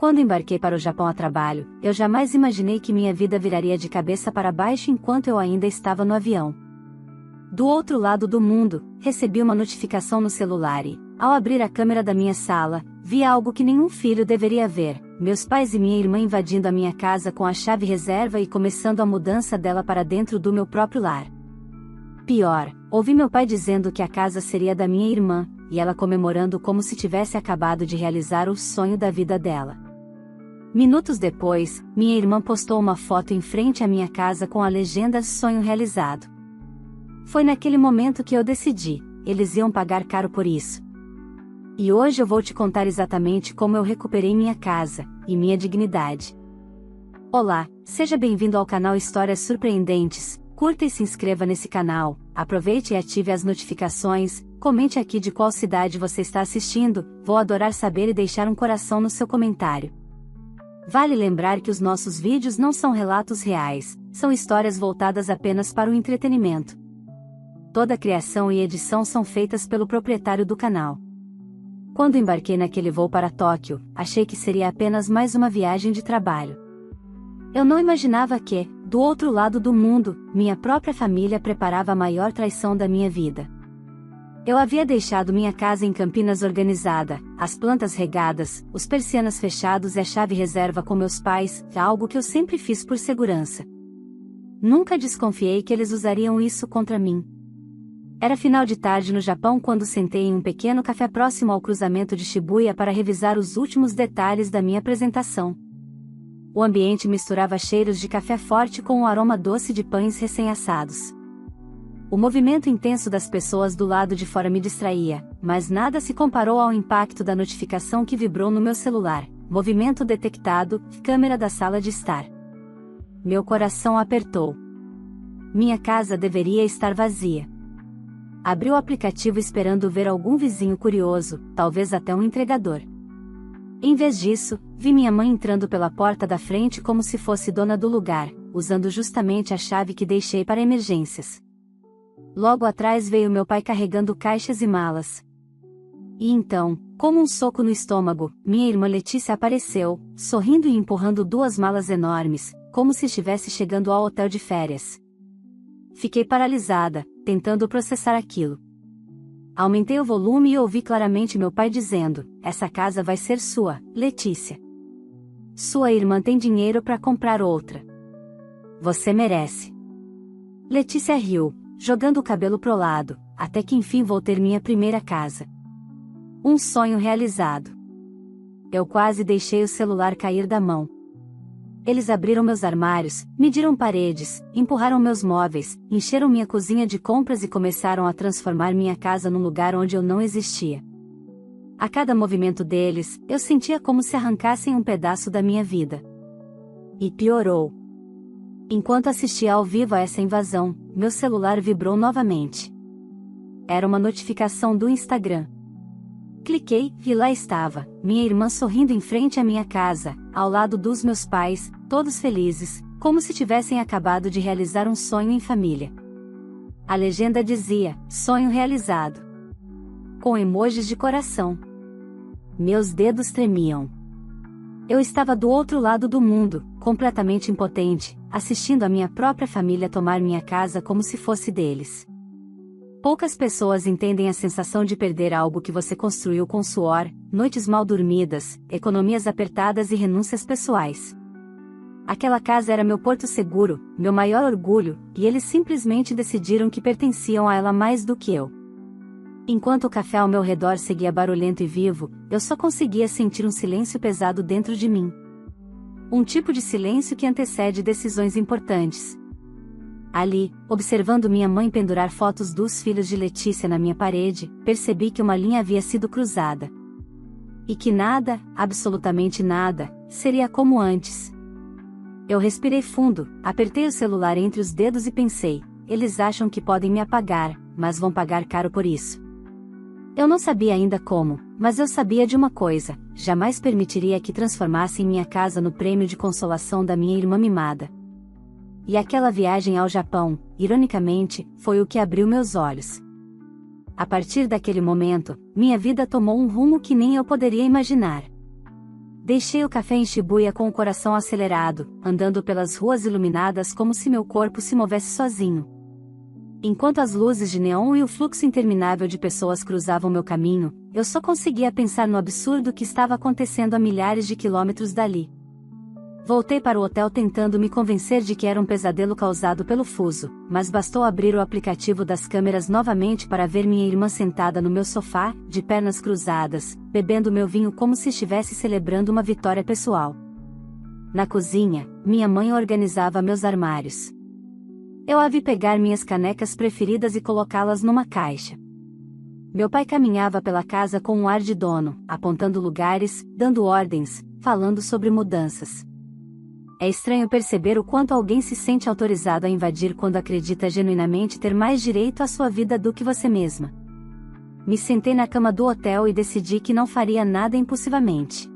Quando embarquei para o Japão a trabalho, eu jamais imaginei que minha vida viraria de cabeça para baixo enquanto eu ainda estava no avião. Do outro lado do mundo, recebi uma notificação no celular e, ao abrir a câmera da minha sala, vi algo que nenhum filho deveria ver: meus pais e minha irmã invadindo a minha casa com a chave reserva e começando a mudança dela para dentro do meu próprio lar. Pior, ouvi meu pai dizendo que a casa seria da minha irmã, e ela comemorando como se tivesse acabado de realizar o sonho da vida dela. Minutos depois, minha irmã postou uma foto em frente à minha casa com a legenda "Sonho realizado". Foi naquele momento que eu decidi: eles iam pagar caro por isso. E hoje eu vou te contar exatamente como eu recuperei minha casa e minha dignidade. Olá, seja bem-vindo ao canal Histórias Surpreendentes. Curta e se inscreva nesse canal, aproveite e ative as notificações, comente aqui de qual cidade você está assistindo, vou adorar saber e deixar um coração no seu comentário. Vale lembrar que os nossos vídeos não são relatos reais, são histórias voltadas apenas para o entretenimento. Toda a criação e edição são feitas pelo proprietário do canal. Quando embarquei naquele voo para Tóquio, achei que seria apenas mais uma viagem de trabalho. Eu não imaginava que, do outro lado do mundo, minha própria família preparava a maior traição da minha vida. Eu havia deixado minha casa em Campinas organizada, as plantas regadas, os persianas fechados e a chave reserva com meus pais, algo que eu sempre fiz por segurança. Nunca desconfiei que eles usariam isso contra mim. Era final de tarde no Japão quando sentei em um pequeno café próximo ao cruzamento de Shibuya para revisar os últimos detalhes da minha apresentação. O ambiente misturava cheiros de café forte com o aroma doce de pães recém-assados. O movimento intenso das pessoas do lado de fora me distraía, mas nada se comparou ao impacto da notificação que vibrou no meu celular. Movimento detectado, câmera da sala de estar. Meu coração apertou. Minha casa deveria estar vazia. Abri o aplicativo esperando ver algum vizinho curioso, talvez até um entregador. Em vez disso, vi minha mãe entrando pela porta da frente como se fosse dona do lugar, usando justamente a chave que deixei para emergências. Logo atrás veio meu pai carregando caixas e malas. E então, como um soco no estômago, minha irmã Letícia apareceu, sorrindo e empurrando duas malas enormes, como se estivesse chegando ao hotel de férias. Fiquei paralisada, tentando processar aquilo. Aumentei o volume e ouvi claramente meu pai dizendo: "Essa casa vai ser sua, Letícia. Sua irmã tem dinheiro para comprar outra. Você merece." Letícia riu, jogando o cabelo pro lado, até que enfim vou ter minha primeira casa. Um sonho realizado. Eu quase deixei o celular cair da mão. Eles abriram meus armários, mediram paredes, empurraram meus móveis, encheram minha cozinha de compras e começaram a transformar minha casa num lugar onde eu não existia. A cada movimento deles, eu sentia como se arrancassem um pedaço da minha vida. E piorou. Enquanto assistia ao vivo a essa invasão, meu celular vibrou novamente. Era uma notificação do Instagram. Cliquei, e lá estava, minha irmã sorrindo em frente à minha casa, ao lado dos meus pais, todos felizes, como se tivessem acabado de realizar um sonho em família. A legenda dizia: "Sonho realizado", com emojis de coração. Meus dedos tremiam. Eu estava do outro lado do mundo, completamente impotente, assistindo a minha própria família tomar minha casa como se fosse deles. Poucas pessoas entendem a sensação de perder algo que você construiu com suor, noites mal dormidas, economias apertadas e renúncias pessoais. Aquela casa era meu porto seguro, meu maior orgulho, e eles simplesmente decidiram que pertenciam a ela mais do que eu. Enquanto o café ao meu redor seguia barulhento e vivo, eu só conseguia sentir um silêncio pesado dentro de mim. Um tipo de silêncio que antecede decisões importantes. Ali, observando minha mãe pendurar fotos dos filhos de Letícia na minha parede, percebi que uma linha havia sido cruzada. E que nada, absolutamente nada, seria como antes. Eu respirei fundo, apertei o celular entre os dedos e pensei: eles acham que podem me apagar, mas vão pagar caro por isso. Eu não sabia ainda como, mas eu sabia de uma coisa: jamais permitiria que transformassem minha casa no prêmio de consolação da minha irmã mimada. E aquela viagem ao Japão, ironicamente, foi o que abriu meus olhos. A partir daquele momento, minha vida tomou um rumo que nem eu poderia imaginar. Deixei o café em Shibuya com o coração acelerado, andando pelas ruas iluminadas como se meu corpo se movesse sozinho. Enquanto as luzes de neon e o fluxo interminável de pessoas cruzavam meu caminho, eu só conseguia pensar no absurdo que estava acontecendo a milhares de quilômetros dali. Voltei para o hotel tentando me convencer de que era um pesadelo causado pelo fuso, mas bastou abrir o aplicativo das câmeras novamente para ver minha irmã sentada no meu sofá, de pernas cruzadas, bebendo meu vinho como se estivesse celebrando uma vitória pessoal. Na cozinha, minha mãe organizava meus armários. Eu a vi pegar minhas canecas preferidas e colocá-las numa caixa. Meu pai caminhava pela casa com um ar de dono, apontando lugares, dando ordens, falando sobre mudanças. É estranho perceber o quanto alguém se sente autorizado a invadir quando acredita genuinamente ter mais direito à sua vida do que você mesma. Me sentei na cama do hotel e decidi que não faria nada impulsivamente.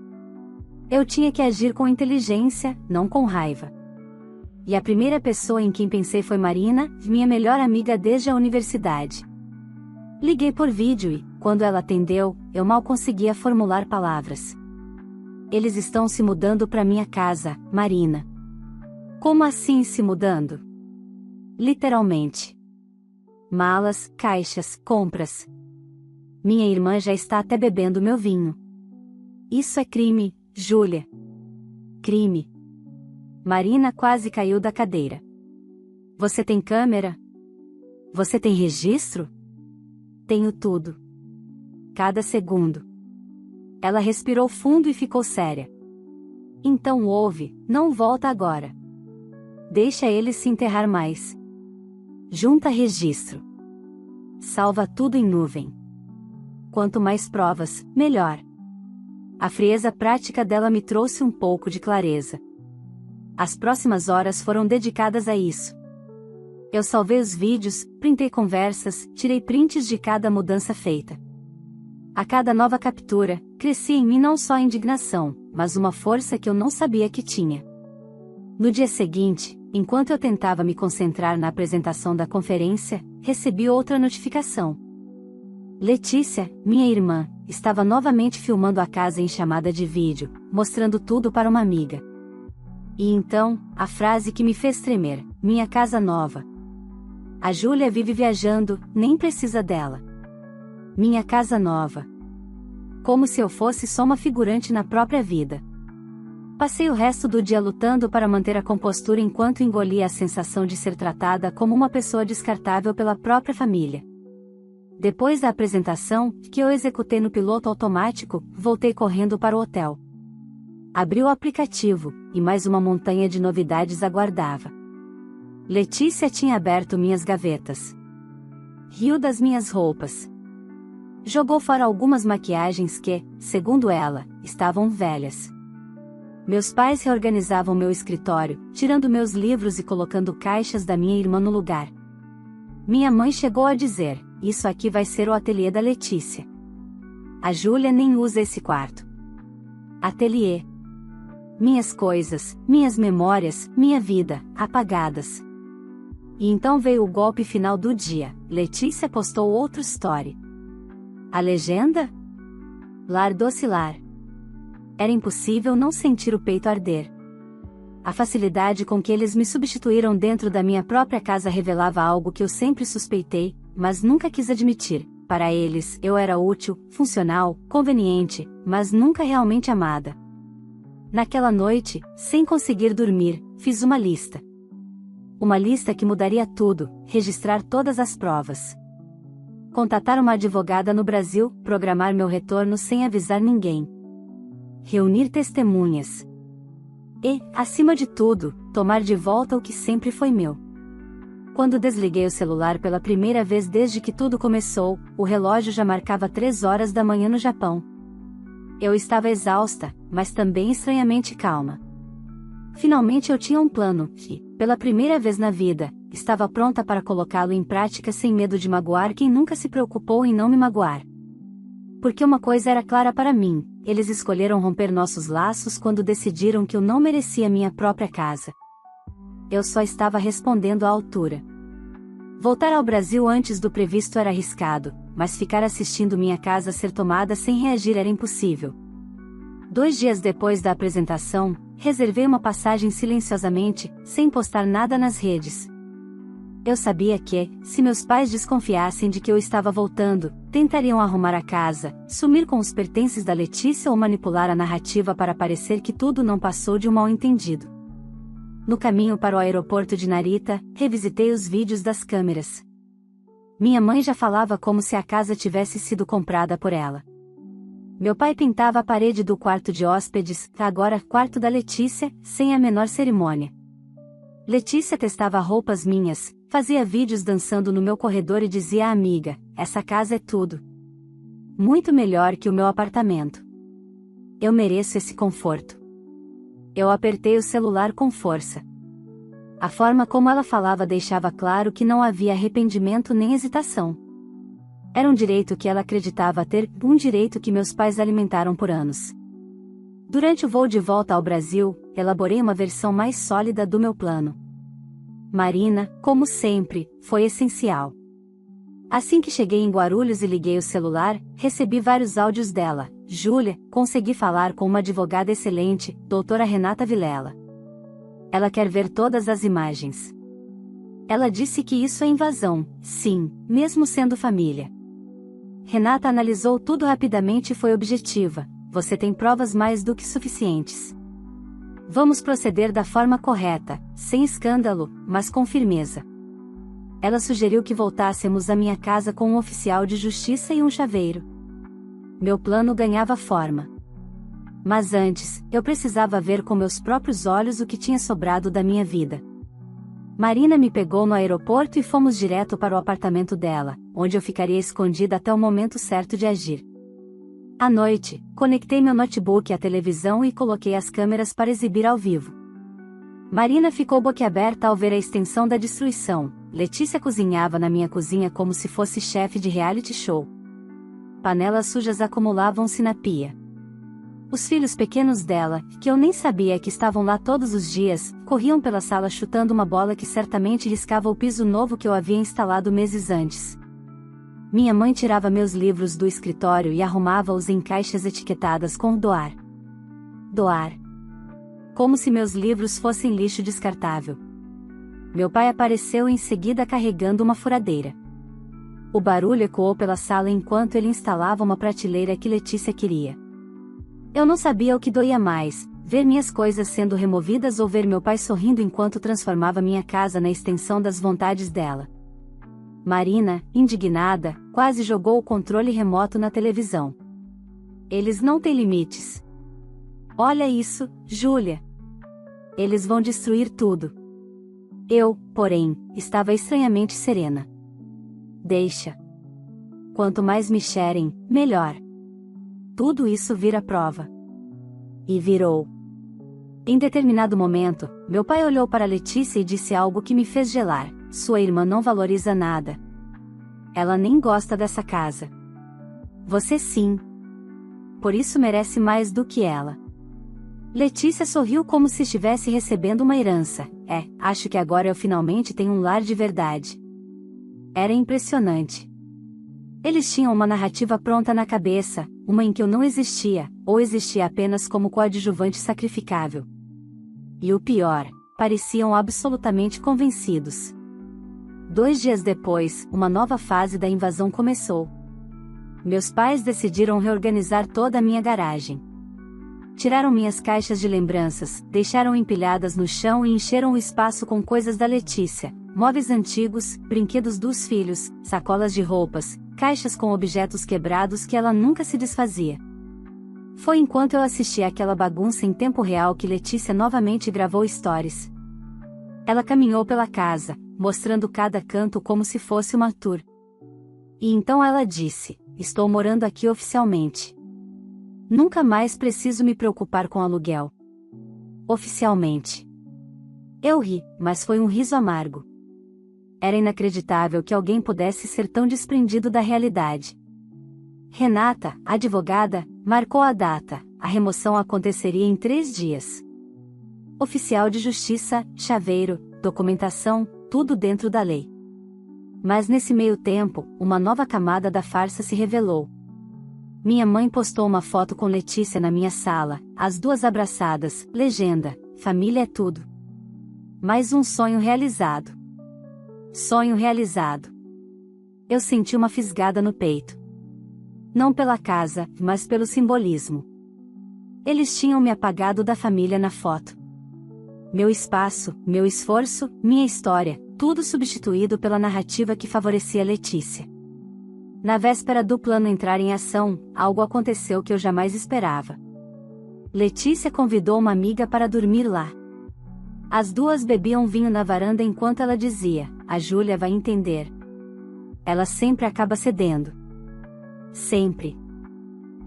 Eu tinha que agir com inteligência, não com raiva. E a primeira pessoa em quem pensei foi Marina, minha melhor amiga desde a universidade. Liguei por vídeo e, quando ela atendeu, eu mal conseguia formular palavras. Eles estão se mudando para minha casa, Marina. Como assim se mudando? Literalmente. Malas, caixas, compras. Minha irmã já está até bebendo meu vinho. Isso é crime, Júlia. Crime. Marina quase caiu da cadeira. Você tem câmera? Você tem registro? Tenho tudo. Cada segundo. Ela respirou fundo e ficou séria. Então ouve, não volta agora. Deixa ele se enterrar mais. Junta registro. Salva tudo em nuvem. Quanto mais provas, melhor. A frieza prática dela me trouxe um pouco de clareza. As próximas horas foram dedicadas a isso. Eu salvei os vídeos, printei conversas, tirei prints de cada mudança feita. A cada nova captura, crescia em mim não só a indignação, mas uma força que eu não sabia que tinha. No dia seguinte, enquanto eu tentava me concentrar na apresentação da conferência, recebi outra notificação. Letícia, minha irmã, estava novamente filmando a casa em chamada de vídeo, mostrando tudo para uma amiga. E então, a frase que me fez tremer: minha casa nova. A Júlia vive viajando, nem precisa dela. Minha casa nova. Como se eu fosse só uma figurante na própria vida. Passei o resto do dia lutando para manter a compostura enquanto engolia a sensação de ser tratada como uma pessoa descartável pela própria família. Depois da apresentação, que eu executei no piloto automático, voltei correndo para o hotel. Abri o aplicativo, e mais uma montanha de novidades aguardava. Letícia tinha aberto minhas gavetas. Riu das minhas roupas. Jogou fora algumas maquiagens que, segundo ela, estavam velhas. Meus pais reorganizavam meu escritório, tirando meus livros e colocando caixas da minha irmã no lugar. Minha mãe chegou a dizer: isso aqui vai ser o ateliê da Letícia. A Júlia nem usa esse quarto. Ateliê. Minhas coisas, minhas memórias, minha vida, apagadas. E então veio o golpe final do dia: Letícia postou outro story. A legenda? Lar docilar. Era impossível não sentir o peito arder. A facilidade com que eles me substituíram dentro da minha própria casa revelava algo que eu sempre suspeitei, mas nunca quis admitir. Para eles, eu era útil, funcional, conveniente, mas nunca realmente amada. Naquela noite, sem conseguir dormir, fiz uma lista. Uma lista que mudaria tudo, registrar todas as provas. Contatar uma advogada no Brasil, programar meu retorno sem avisar ninguém. Reunir testemunhas. E, acima de tudo, tomar de volta o que sempre foi meu. Quando desliguei o celular pela primeira vez desde que tudo começou, o relógio já marcava 3 horas da manhã no Japão. Eu estava exausta, mas também estranhamente calma. Finalmente eu tinha um plano, e, pela primeira vez na vida, estava pronta para colocá-lo em prática sem medo de magoar quem nunca se preocupou em não me magoar. Porque uma coisa era clara para mim: eles escolheram romper nossos laços quando decidiram que eu não merecia minha própria casa. Eu só estava respondendo à altura. Voltar ao Brasil antes do previsto era arriscado, mas ficar assistindo minha casa ser tomada sem reagir era impossível. 2 dias depois da apresentação, reservei uma passagem silenciosamente, sem postar nada nas redes. Eu sabia que, se meus pais desconfiassem de que eu estava voltando, tentariam arrumar a casa, sumir com os pertences da Letícia ou manipular a narrativa para parecer que tudo não passou de um mal-entendido. No caminho para o aeroporto de Narita, revisitei os vídeos das câmeras. Minha mãe já falava como se a casa tivesse sido comprada por ela. Meu pai pintava a parede do quarto de hóspedes, agora quarto da Letícia, sem a menor cerimônia. Letícia testava roupas minhas, fazia vídeos dançando no meu corredor e dizia à amiga: essa casa é tudo. Muito melhor que o meu apartamento. Eu mereço esse conforto. Eu apertei o celular com força. A forma como ela falava deixava claro que não havia arrependimento nem hesitação. Era um direito que ela acreditava ter, um direito que meus pais alimentaram por anos. Durante o voo de volta ao Brasil, elaborei uma versão mais sólida do meu plano. Marina, como sempre, foi essencial. Assim que cheguei em Guarulhos e liguei o celular, recebi vários áudios dela. Júlia, consegui falar com uma advogada excelente, doutora Renata Vilela. Ela quer ver todas as imagens. Ela disse que isso é invasão, sim, mesmo sendo família. Renata analisou tudo rapidamente e foi objetiva: você tem provas mais do que suficientes. Vamos proceder da forma correta, sem escândalo, mas com firmeza. Ela sugeriu que voltássemos à minha casa com um oficial de justiça e um chaveiro. Meu plano ganhava forma. Mas antes, eu precisava ver com meus próprios olhos o que tinha sobrado da minha vida. Marina me pegou no aeroporto e fomos direto para o apartamento dela, onde eu ficaria escondida até o momento certo de agir. À noite, conectei meu notebook à televisão e coloquei as câmeras para exibir ao vivo. Marina ficou boquiaberta ao ver a extensão da destruição. Letícia cozinhava na minha cozinha como se fosse chefe de reality show. Panelas sujas acumulavam-se na pia. Os filhos pequenos dela, que eu nem sabia que estavam lá todos os dias, corriam pela sala chutando uma bola que certamente riscava o piso novo que eu havia instalado meses antes. Minha mãe tirava meus livros do escritório e arrumava-os em caixas etiquetadas com doar. Doar. Como se meus livros fossem lixo descartável. Meu pai apareceu em seguida carregando uma furadeira. O barulho ecoou pela sala enquanto ele instalava uma prateleira que Letícia queria. Eu não sabia o que doía mais, ver minhas coisas sendo removidas ou ver meu pai sorrindo enquanto transformava minha casa na extensão das vontades dela. Marina, indignada, quase jogou o controle remoto na televisão. Eles não têm limites. Olha isso, Júlia. Eles vão destruir tudo. Eu, porém, estava estranhamente serena. Deixa. Quanto mais me xerem, melhor. Tudo isso vira prova. E virou. Em determinado momento, meu pai olhou para Letícia e disse algo que me fez gelar: sua irmã não valoriza nada. Ela nem gosta dessa casa. Você sim. Por isso merece mais do que ela. Letícia sorriu como se estivesse recebendo uma herança. Acho que agora eu finalmente tenho um lar de verdade. Era impressionante. Eles tinham uma narrativa pronta na cabeça, uma em que eu não existia, ou existia apenas como coadjuvante sacrificável. E o pior, pareciam absolutamente convencidos. 2 dias depois, uma nova fase da invasão começou. Meus pais decidiram reorganizar toda a minha garagem. Tiraram minhas caixas de lembranças, deixaram empilhadas no chão e encheram o espaço com coisas da Letícia, móveis antigos, brinquedos dos filhos, sacolas de roupas, caixas com objetos quebrados que ela nunca se desfazia. Foi enquanto eu assistia àquela bagunça em tempo real que Letícia novamente gravou stories. Ela caminhou pela casa, mostrando cada canto como se fosse uma tour. E então ela disse: estou morando aqui oficialmente. Nunca mais preciso me preocupar com aluguel. Oficialmente. Eu ri, mas foi um riso amargo. Era inacreditável que alguém pudesse ser tão desprendido da realidade. Renata, advogada, marcou a data. A remoção aconteceria em 3 dias. Oficial de justiça, chaveiro, documentação, tudo dentro da lei. Mas nesse meio tempo, uma nova camada da farsa se revelou. Minha mãe postou uma foto com Letícia na minha sala, as duas abraçadas, legenda: família é tudo. Mais um sonho realizado. Sonho realizado. Eu senti uma fisgada no peito. Não pela casa, mas pelo simbolismo. Eles tinham me apagado da família na foto. Meu espaço, meu esforço, minha história, tudo substituído pela narrativa que favorecia Letícia. Na véspera do plano entrar em ação, algo aconteceu que eu jamais esperava. Letícia convidou uma amiga para dormir lá. As duas bebiam vinho na varanda enquanto ela dizia: "A Júlia vai entender. Ela sempre acaba cedendo. Sempre."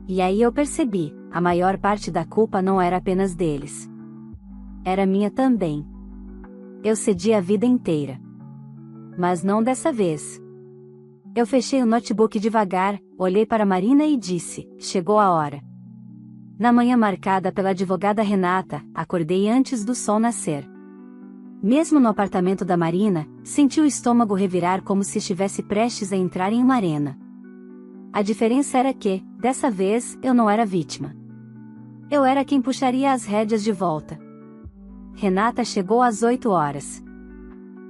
E aí eu percebi, a maior parte da culpa não era apenas deles. Era minha também. Eu cedi a vida inteira. Mas não dessa vez. Eu fechei o notebook devagar, olhei para Marina e disse: "Chegou a hora." Na manhã marcada pela advogada Renata, acordei antes do sol nascer. Mesmo no apartamento da Marina, senti o estômago revirar como se estivesse prestes a entrar em uma arena. A diferença era que, dessa vez, eu não era vítima. Eu era quem puxaria as rédeas de volta. Renata chegou às 8 horas.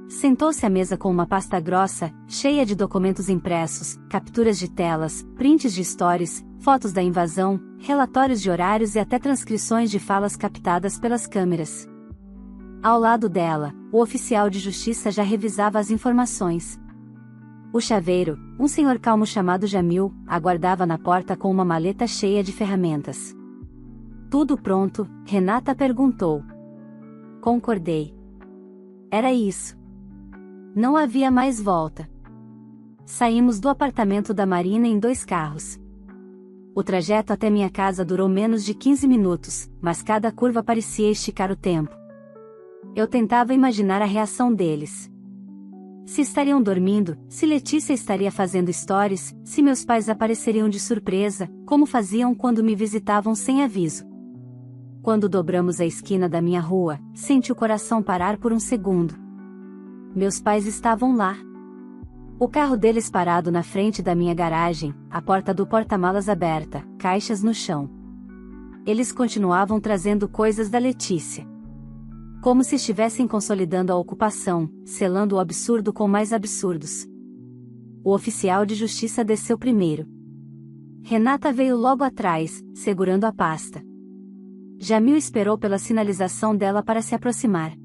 Sentou-se à mesa com uma pasta grossa, cheia de documentos impressos, capturas de telas, prints de stories, fotos da invasão, relatórios de horários e até transcrições de falas captadas pelas câmeras. Ao lado dela, o oficial de justiça já revisava as informações. O chaveiro, um senhor calmo chamado Jamil, aguardava na porta com uma maleta cheia de ferramentas. "Tudo pronto?" Renata perguntou. Concordei. Era isso. Não havia mais volta. Saímos do apartamento da Marina em 2 carros. O trajeto até minha casa durou menos de 15 minutos, mas cada curva parecia esticar o tempo. Eu tentava imaginar a reação deles. Se estariam dormindo, se Letícia estaria fazendo stories, se meus pais apareceriam de surpresa, como faziam quando me visitavam sem aviso. Quando dobramos a esquina da minha rua, senti o coração parar por um segundo. Meus pais estavam lá. O carro deles parado na frente da minha garagem, a porta do porta-malas aberta, caixas no chão. Eles continuavam trazendo coisas da Letícia. Como se estivessem consolidando a ocupação, selando o absurdo com mais absurdos. O oficial de justiça desceu primeiro. Renata veio logo atrás, segurando a pasta. Jamil esperou pela sinalização dela para se aproximar.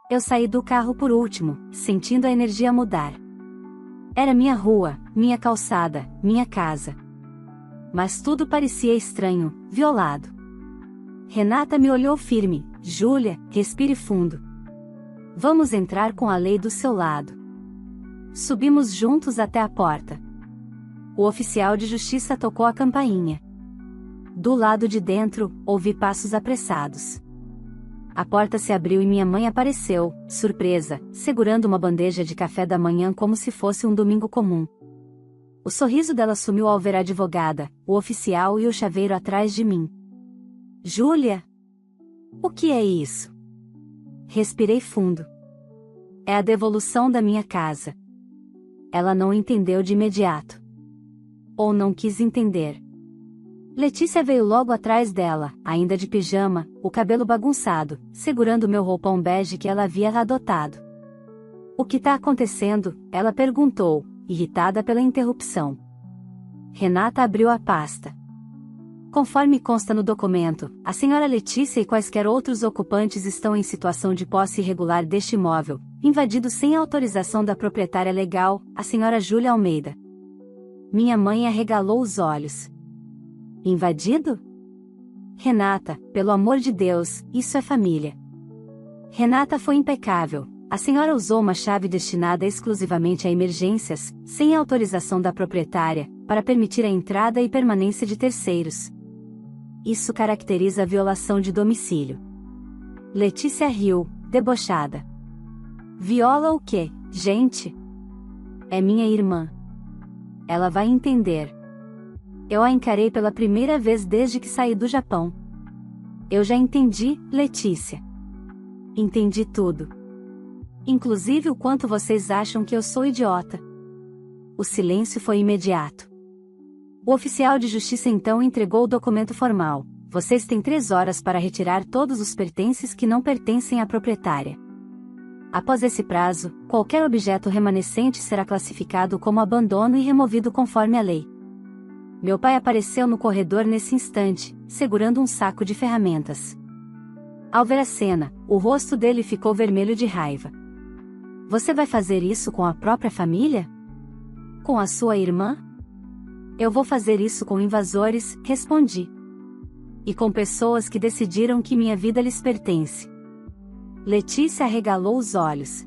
Eu saí do carro por último, sentindo a energia mudar. Era minha rua, minha calçada, minha casa. Mas tudo parecia estranho, violado. Renata me olhou firme. "Júlia, respire fundo. Vamos entrar com a lei do seu lado." Subimos juntos até a porta. O oficial de justiça tocou a campainha. Do lado de dentro, ouvi passos apressados. A porta se abriu e minha mãe apareceu, surpresa, segurando uma bandeja de café da manhã como se fosse um domingo comum. O sorriso dela sumiu ao ver a advogada, o oficial e o chaveiro atrás de mim. "Júlia? O que é isso?" Respirei fundo. "É a devolução da minha casa." Ela não entendeu de imediato. Ou não quis entender. Letícia veio logo atrás dela, ainda de pijama, o cabelo bagunçado, segurando meu roupão bege que ela havia adotado. "O que tá acontecendo?" ela perguntou, irritada pela interrupção. Renata abriu a pasta. "Conforme consta no documento, a senhora Letícia e quaisquer outros ocupantes estão em situação de posse irregular deste imóvel, invadido sem autorização da proprietária legal, a senhora Júlia Almeida." Minha mãe arregalou os olhos. "Invadido? Renata, pelo amor de Deus, isso é família." Renata foi impecável. "A senhora usou uma chave destinada exclusivamente a emergências, sem autorização da proprietária, para permitir a entrada e permanência de terceiros. Isso caracteriza a violação de domicílio." Letícia riu, debochada. "Viola o quê, gente? É minha irmã. Ela vai entender." Eu a encarei pela primeira vez desde que saí do Japão. "Eu já entendi, Letícia. Entendi tudo. Inclusive o quanto vocês acham que eu sou idiota." O silêncio foi imediato. O oficial de justiça então entregou o documento formal. Vocês têm 3 horas para retirar todos os pertences que não pertencem à proprietária. Após esse prazo, qualquer objeto remanescente será classificado como abandono e removido conforme a lei. Meu pai apareceu no corredor nesse instante, segurando um saco de ferramentas. Ao ver a cena, o rosto dele ficou vermelho de raiva. Você vai fazer isso com a própria família? Com a sua irmã? Eu vou fazer isso com invasores, respondi. E com pessoas que decidiram que minha vida lhes pertence. Letícia arregalou os olhos.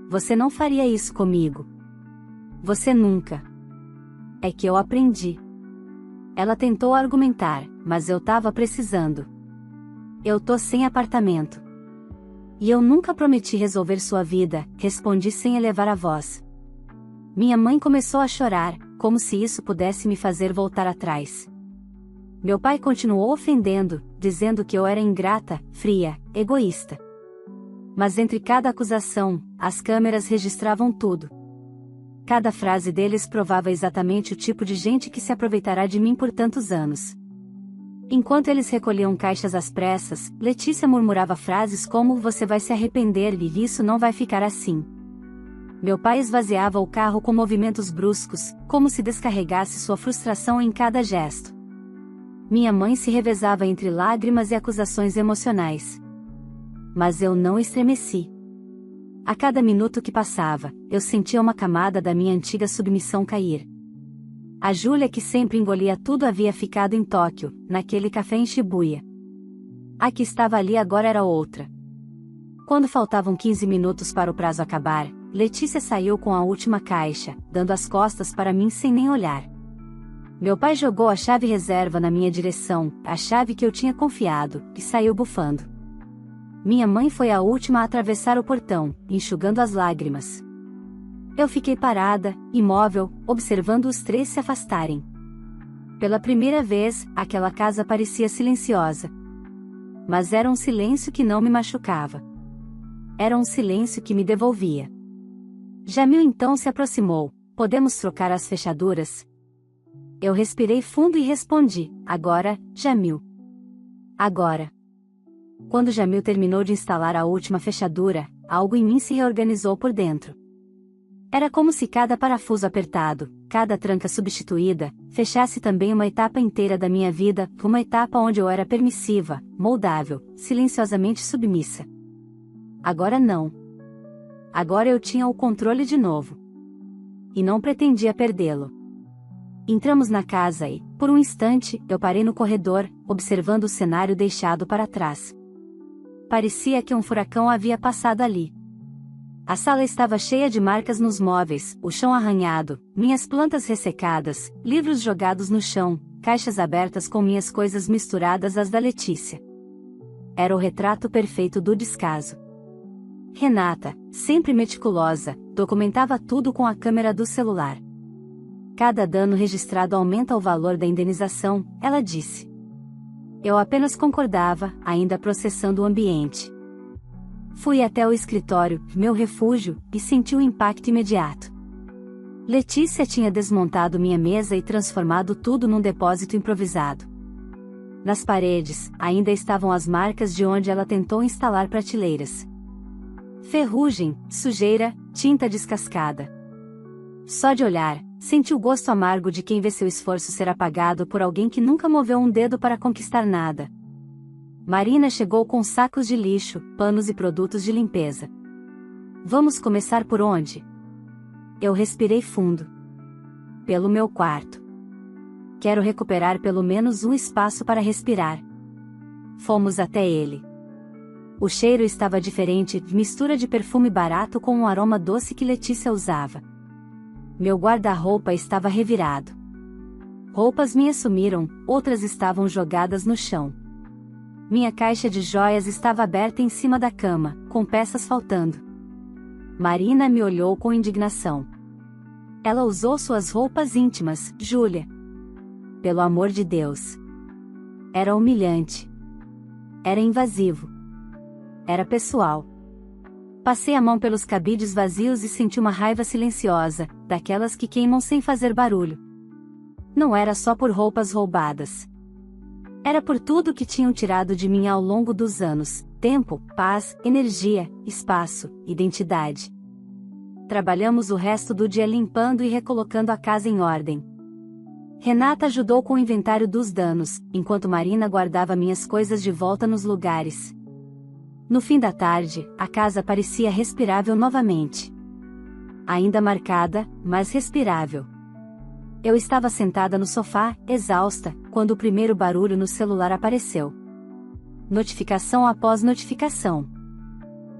Você não faria isso comigo. Você nunca. É que eu aprendi. Ela tentou argumentar, mas eu tava precisando. Eu tô sem apartamento. E eu nunca prometi resolver sua vida, respondi sem elevar a voz. Minha mãe começou a chorar, como se isso pudesse me fazer voltar atrás. Meu pai continuou ofendendo, dizendo que eu era ingrata, fria, egoísta. Mas entre cada acusação, as câmeras registravam tudo. Cada frase deles provava exatamente o tipo de gente que se aproveitará de mim por tantos anos. Enquanto eles recolhiam caixas às pressas, Letícia murmurava frases como "você vai se arrepender e isso não vai ficar assim". Meu pai esvaziava o carro com movimentos bruscos, como se descarregasse sua frustração em cada gesto. Minha mãe se revezava entre lágrimas e acusações emocionais. Mas eu não estremeci. A cada minuto que passava, eu sentia uma camada da minha antiga submissão cair. A Júlia que sempre engolia tudo havia ficado em Tóquio, naquele café em Shibuya. A que estava ali agora era outra. Quando faltavam 15 minutos para o prazo acabar, Letícia saiu com a última caixa, dando as costas para mim sem nem olhar. Meu pai jogou a chave reserva na minha direção, a chave que eu tinha confiado, e saiu bufando. Minha mãe foi a última a atravessar o portão, enxugando as lágrimas. Eu fiquei parada, imóvel, observando os 3 se afastarem. Pela primeira vez, aquela casa parecia silenciosa. Mas era um silêncio que não me machucava. Era um silêncio que me devolvia. Jamil então se aproximou. Podemos trocar as fechaduras? Eu respirei fundo e respondi, agora, Jamil. Agora. Quando Jamil terminou de instalar a última fechadura, algo em mim se reorganizou por dentro. Era como se cada parafuso apertado, cada tranca substituída, fechasse também uma etapa inteira da minha vida, uma etapa onde eu era permissiva, moldável, silenciosamente submissa. Agora não. Agora eu tinha o controle de novo. E não pretendia perdê-lo. Entramos na casa e, por um instante, eu parei no corredor, observando o cenário deixado para trás. Parecia que um furacão havia passado ali. A sala estava cheia de marcas nos móveis, o chão arranhado, minhas plantas ressecadas, livros jogados no chão, caixas abertas com minhas coisas misturadas às da Letícia. Era o retrato perfeito do descaso. Renata, sempre meticulosa, documentava tudo com a câmera do celular. Cada dano registrado aumenta o valor da indenização, ela disse. Eu apenas concordava, ainda processando o ambiente. Fui até o escritório, meu refúgio, e senti o impacto imediato. Letícia tinha desmontado minha mesa e transformado tudo num depósito improvisado. Nas paredes, ainda estavam as marcas de onde ela tentou instalar prateleiras. Ferrugem, sujeira, tinta descascada. Só de olhar, senti o gosto amargo de quem vê seu esforço ser apagado por alguém que nunca moveu um dedo para conquistar nada. Marina chegou com sacos de lixo, panos e produtos de limpeza. Vamos começar por onde? Eu respirei fundo. Pelo meu quarto. Quero recuperar pelo menos um espaço para respirar. Fomos até ele. O cheiro estava diferente, mistura de perfume barato com um aroma doce que Letícia usava. Meu guarda-roupa estava revirado. Roupas minhas sumiram, outras estavam jogadas no chão. Minha caixa de joias estava aberta em cima da cama, com peças faltando. Marina me olhou com indignação. Ela usou suas roupas íntimas, Júlia. Pelo amor de Deus. Era humilhante. Era invasivo. Era pessoal. Passei a mão pelos cabides vazios e senti uma raiva silenciosa, daquelas que queimam sem fazer barulho. Não era só por roupas roubadas. Era por tudo que tinham tirado de mim ao longo dos anos: tempo, paz, energia, espaço, identidade. Trabalhamos o resto do dia limpando e recolocando a casa em ordem. Renata ajudou com o inventário dos danos, enquanto Marina guardava minhas coisas de volta nos lugares. No fim da tarde, a casa parecia respirável novamente. Ainda marcada, mas respirável. Eu estava sentada no sofá, exausta, quando o primeiro barulho no celular apareceu. Notificação após notificação.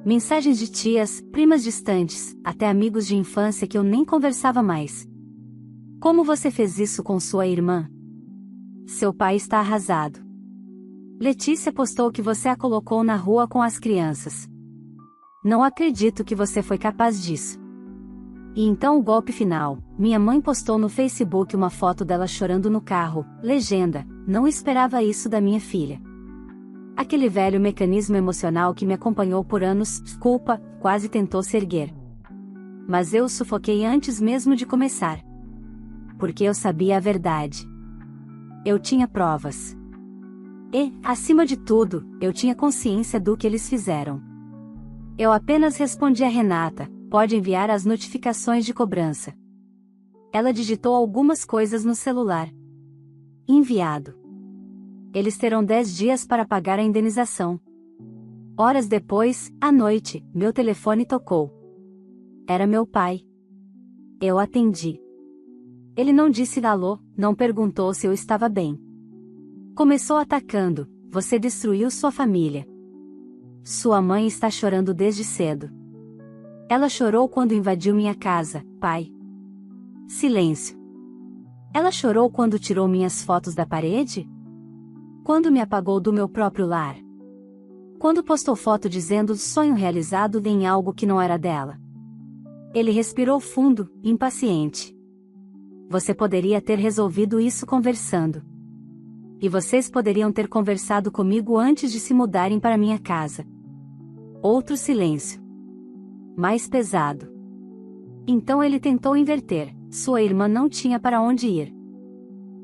Mensagens de tias, primas distantes, até amigos de infância que eu nem conversava mais. Como você fez isso com sua irmã? Seu pai está arrasado. Letícia postou que você a colocou na rua com as crianças. Não acredito que você foi capaz disso. E então o golpe final: minha mãe postou no Facebook uma foto dela chorando no carro, legenda: não esperava isso da minha filha. Aquele velho mecanismo emocional que me acompanhou por anos, culpa, quase tentou se erguer. Mas eu o sufoquei antes mesmo de começar. Porque eu sabia a verdade. Eu tinha provas. E, acima de tudo, eu tinha consciência do que eles fizeram. Eu apenas respondi a Renata: pode enviar as notificações de cobrança. Ela digitou algumas coisas no celular. Enviado. Eles terão 10 dias para pagar a indenização. Horas depois, à noite, meu telefone tocou. Era meu pai. Eu atendi. Ele não disse alô, não perguntou se eu estava bem. Começou atacando: você destruiu sua família. Sua mãe está chorando desde cedo. Ela chorou quando invadiu minha casa, pai. Silêncio. Ela chorou quando tirou minhas fotos da parede? Quando me apagou do meu próprio lar? Quando postou foto dizendo sonho realizado em algo que não era dela? Ele respirou fundo, impaciente. Você poderia ter resolvido isso conversando. E vocês poderiam ter conversado comigo antes de se mudarem para minha casa. Outro silêncio. Mais pesado. Então ele tentou inverter: sua irmã não tinha para onde ir.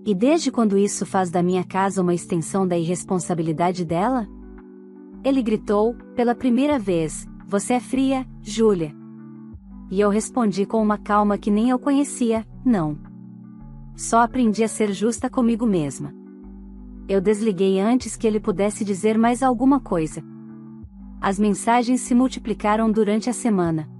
E desde quando isso faz da minha casa uma extensão da irresponsabilidade dela? Ele gritou, pela primeira vez: você é fria, Júlia. E eu respondi com uma calma que nem eu conhecia: não. Só aprendi a ser justa comigo mesma. Eu desliguei antes que ele pudesse dizer mais alguma coisa. As mensagens se multiplicaram durante a semana.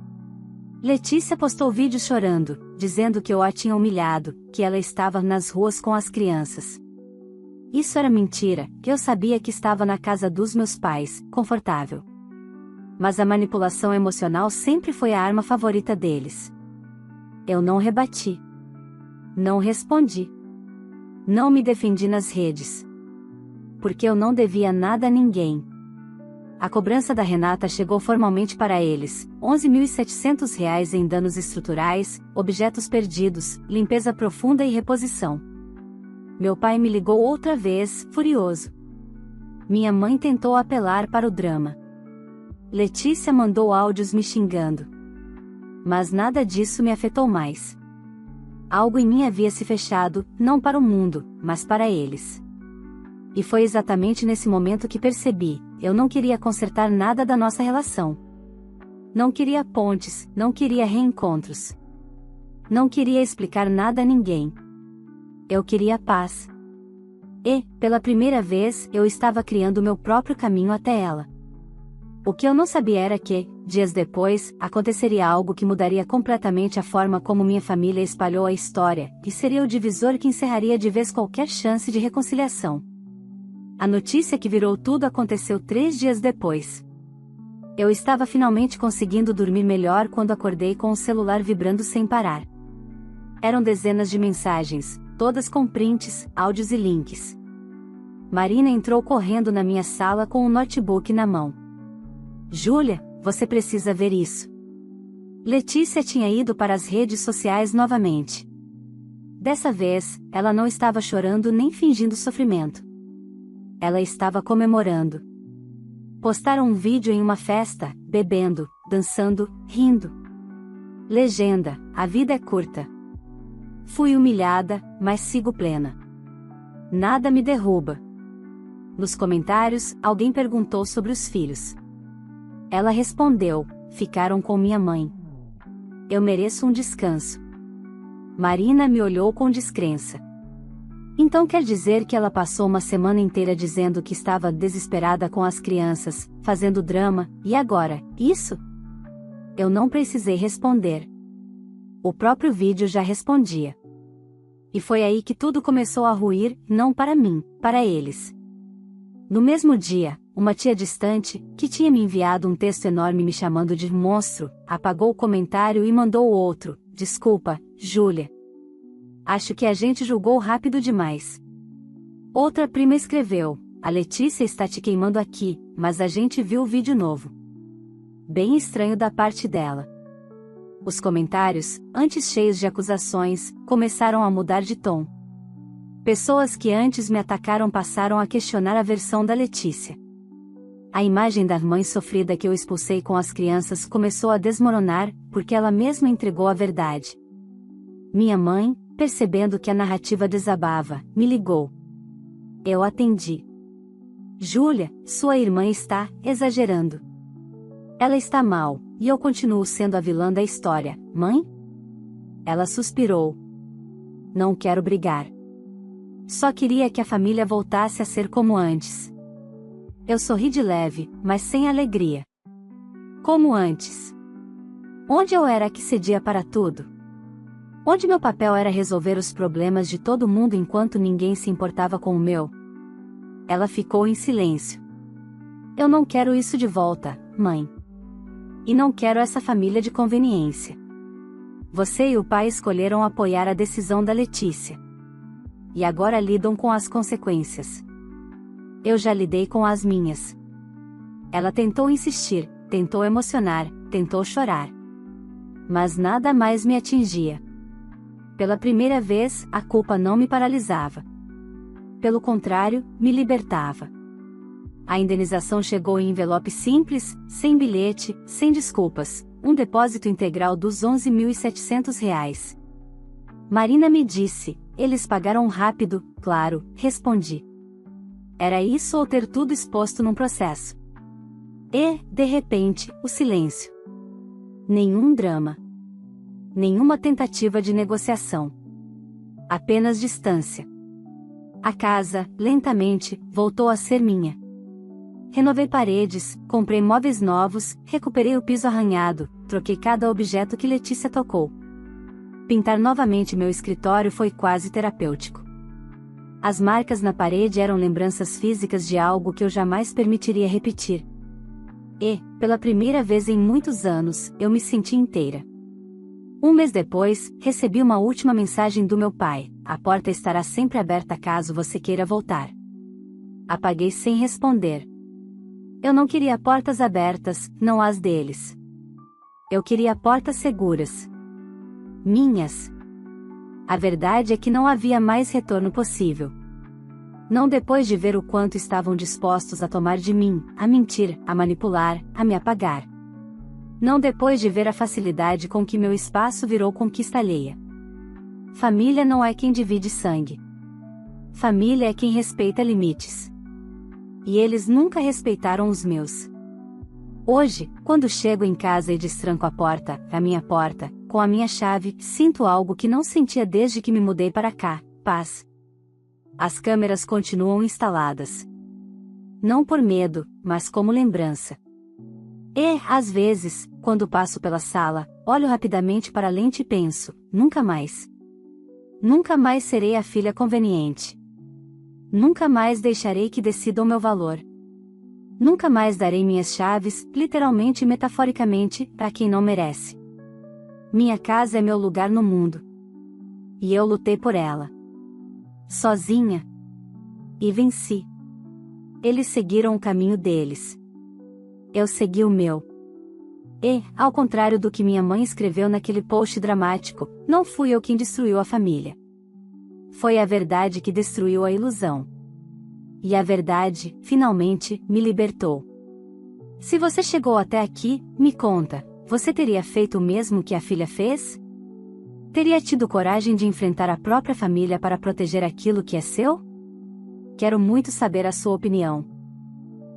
Letícia postou vídeos chorando, dizendo que eu a tinha humilhado, que ela estava nas ruas com as crianças. Isso era mentira, que eu sabia que estava na casa dos meus pais, confortável. Mas a manipulação emocional sempre foi a arma favorita deles. Eu não rebati. Não respondi. Não me defendi nas redes. Porque eu não devia nada a ninguém. A cobrança da Renata chegou formalmente para eles: R$ 11.700 em danos estruturais, objetos perdidos, limpeza profunda e reposição. Meu pai me ligou outra vez, furioso. Minha mãe tentou apelar para o drama. Letícia mandou áudios me xingando. Mas nada disso me afetou mais. Algo em mim havia se fechado, não para o mundo, mas para eles. E foi exatamente nesse momento que percebi: eu não queria consertar nada da nossa relação. Não queria pontes, não queria reencontros. Não queria explicar nada a ninguém. Eu queria paz. E, pela primeira vez, eu estava criando meu próprio caminho até ela. O que eu não sabia era que, dias depois, aconteceria algo que mudaria completamente a forma como minha família espalhou a história, e seria o divisor que encerraria de vez qualquer chance de reconciliação. A notícia que virou tudo aconteceu 3 dias depois. Eu estava finalmente conseguindo dormir melhor quando acordei com o celular vibrando sem parar. Eram dezenas de mensagens, todas com prints, áudios e links. Marina entrou correndo na minha sala com o notebook na mão. Júlia, você precisa ver isso. Letícia tinha ido para as redes sociais novamente. Dessa vez, ela não estava chorando nem fingindo sofrimento. Ela estava comemorando. Postaram um vídeo em uma festa, bebendo, dançando, rindo. Legenda: a vida é curta. Fui humilhada, mas sigo plena. Nada me derruba. Nos comentários, alguém perguntou sobre os filhos. Ela respondeu: ficaram com minha mãe. Eu mereço um descanso. Marina me olhou com descrença. Então quer dizer que ela passou uma semana inteira dizendo que estava desesperada com as crianças, fazendo drama, e agora, isso? Eu não precisei responder. O próprio vídeo já respondia. E foi aí que tudo começou a ruir, não para mim, para eles. No mesmo dia, uma tia distante, que tinha me enviado um texto enorme me chamando de monstro, apagou o comentário e mandou outro: desculpa, Júlia. Acho que a gente julgou rápido demais. Outra prima escreveu: a Letícia está te queimando aqui, mas a gente viu o vídeo novo. Bem estranho da parte dela. Os comentários, antes cheios de acusações, começaram a mudar de tom. Pessoas que antes me atacaram passaram a questionar a versão da Letícia. A imagem da mãe sofrida que eu expulsei com as crianças começou a desmoronar, porque ela mesma entregou a verdade. Minha mãe, percebendo que a narrativa desabava, me ligou. Eu atendi. Júlia, sua irmã está exagerando. Ela está mal, e eu continuo sendo a vilã da história, mãe? Ela suspirou. Não quero brigar. Só queria que a família voltasse a ser como antes. Eu sorri de leve, mas sem alegria. Como antes. Onde eu era que cedia para tudo? Onde meu papel era resolver os problemas de todo mundo enquanto ninguém se importava com o meu? Ela ficou em silêncio. Eu não quero isso de volta, mãe. E não quero essa família de conveniência. Você e o pai escolheram apoiar a decisão da Letícia. E agora lidam com as consequências. Eu já lidei com as minhas. Ela tentou insistir, tentou emocionar, tentou chorar. Mas nada mais me atingia. Pela primeira vez, a culpa não me paralisava. Pelo contrário, me libertava. A indenização chegou em envelope simples, sem bilhete, sem desculpas, um depósito integral dos R$ 11.700. Marina me disse: eles pagaram rápido, claro, respondi. Era isso ou ter tudo exposto num processo? E, de repente, o silêncio. Nenhum drama. Nenhuma tentativa de negociação. Apenas distância. A casa, lentamente, voltou a ser minha. Renovei paredes, comprei móveis novos, recuperei o piso arranhado, troquei cada objeto que Letícia tocou. Pintar novamente meu escritório foi quase terapêutico. As marcas na parede eram lembranças físicas de algo que eu jamais permitiria repetir. E, pela primeira vez em muitos anos, eu me senti inteira. Um mês depois, recebi uma última mensagem do meu pai: a porta estará sempre aberta caso você queira voltar. Apaguei sem responder. Eu não queria portas abertas, não as deles. Eu queria portas seguras. Minhas. A verdade é que não havia mais retorno possível. Não depois de ver o quanto estavam dispostos a tomar de mim, a mentir, a manipular, a me apagar. Não depois de ver a facilidade com que meu espaço virou conquista alheia. Família não é quem divide sangue. Família é quem respeita limites. E eles nunca respeitaram os meus. Hoje, quando chego em casa e destranco a minha porta, com a minha chave, sinto algo que não sentia desde que me mudei para cá: paz. As câmeras continuam instaladas. Não por medo, mas como lembrança. E, às vezes, quando passo pela sala, olho rapidamente para a lente e penso: nunca mais. Nunca mais serei a filha conveniente. Nunca mais deixarei que decidam meu valor. Nunca mais darei minhas chaves, literalmente e metaforicamente, a quem não merece. Minha casa é meu lugar no mundo. E eu lutei por ela. Sozinha. E venci. Eles seguiram o caminho deles. Eu segui o meu. E, ao contrário do que minha mãe escreveu naquele post dramático, não fui eu quem destruiu a família. Foi a verdade que destruiu a ilusão. E a verdade, finalmente, me libertou. Se você chegou até aqui, me conta, você teria feito o mesmo que a filha fez? Teria tido coragem de enfrentar a própria família para proteger aquilo que é seu? Quero muito saber a sua opinião.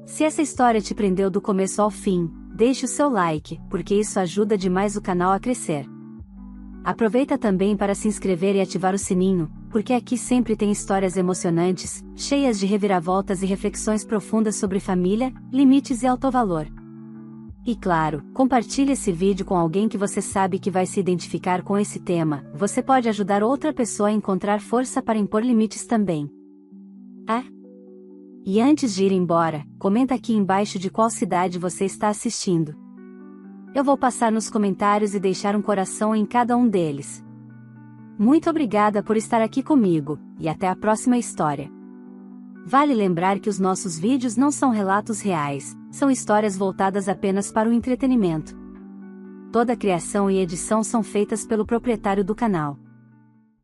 Se essa história te prendeu do começo ao fim, deixe o seu like, porque isso ajuda demais o canal a crescer. Aproveita também para se inscrever e ativar o sininho, porque aqui sempre tem histórias emocionantes, cheias de reviravoltas e reflexões profundas sobre família, limites e autovalor. E claro, compartilhe esse vídeo com alguém que você sabe que vai se identificar com esse tema, você pode ajudar outra pessoa a encontrar força para impor limites também. E antes de ir embora, comenta aqui embaixo de qual cidade você está assistindo. Eu vou passar nos comentários e deixar um coração em cada um deles. Muito obrigada por estar aqui comigo, e até a próxima história. Vale lembrar que os nossos vídeos não são relatos reais, são histórias voltadas apenas para o entretenimento. Toda a criação e edição são feitas pelo proprietário do canal.